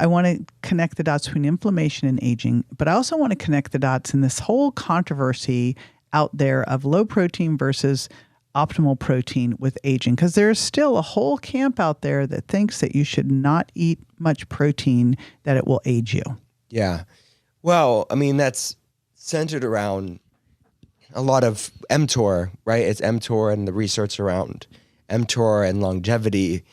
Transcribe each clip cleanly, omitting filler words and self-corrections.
I want to connect the dots between inflammation and aging, but I also want to connect the dots in this whole controversy out there of low protein versus optimal protein with aging, because there's still a whole camp out there that thinks that you should not eat much protein, that it will age you. Yeah. Well, I mean, that's centered around a lot of mTOR, right? It's mTOR and the research around mTOR and longevity.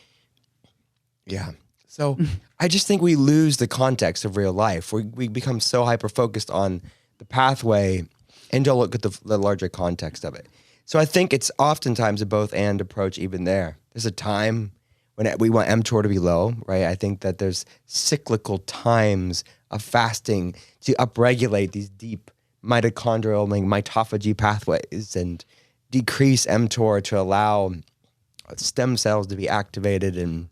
Yeah. So I just think we lose the context of real life. We become so hyper-focused on the pathway and don't look at the larger context of it. So I think it's oftentimes a both and approach even there. There's a time when we want mTOR to be low, right? I think that there's cyclical times of fasting to upregulate these deep mitochondrial mitophagy pathways and decrease mTOR to allow stem cells to be activated and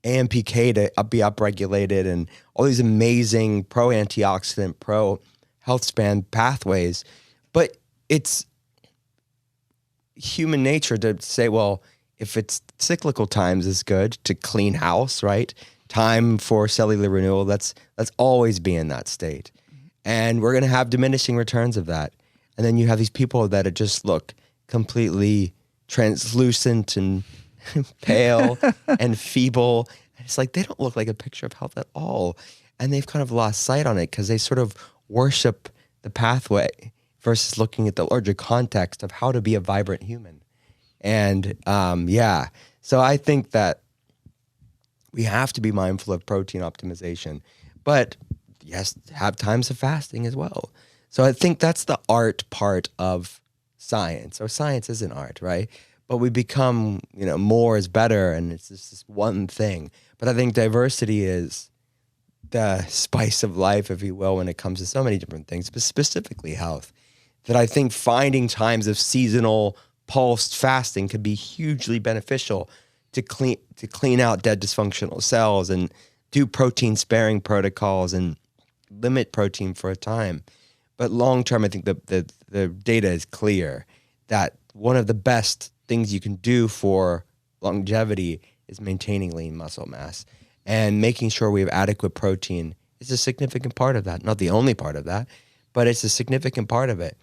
AMPK to be upregulated and all these amazing pro-antioxidant, pro-health span pathways. But it's human nature to say, well, if it's cyclical times is good to clean house, right? Time for cellular renewal, let's always be in that state. And we're going to have diminishing returns of that. And then you have these people that just look completely translucent and pale and feeble. And it's like they don't look like a picture of health at all. And they've kind of lost sight on it because they sort of worship the pathway versus looking at the larger context of how to be a vibrant human. And so I think that we have to be mindful of protein optimization, but yes, have times of fasting as well. So I think that's the art part of science. Or science isn't art, right? But we become, more is better, and it's just this one thing. But I think diversity is the spice of life, if you will, when it comes to so many different things, but specifically health. That I think finding times of seasonal pulsed fasting could be hugely beneficial to clean out dead dysfunctional cells and do protein sparing protocols and limit protein for a time. But long term, I think the data is clear that one of the best things you can do for longevity is maintaining lean muscle mass, and making sure we have adequate protein is a significant part of that. Not the only part of that, but it's a significant part of it.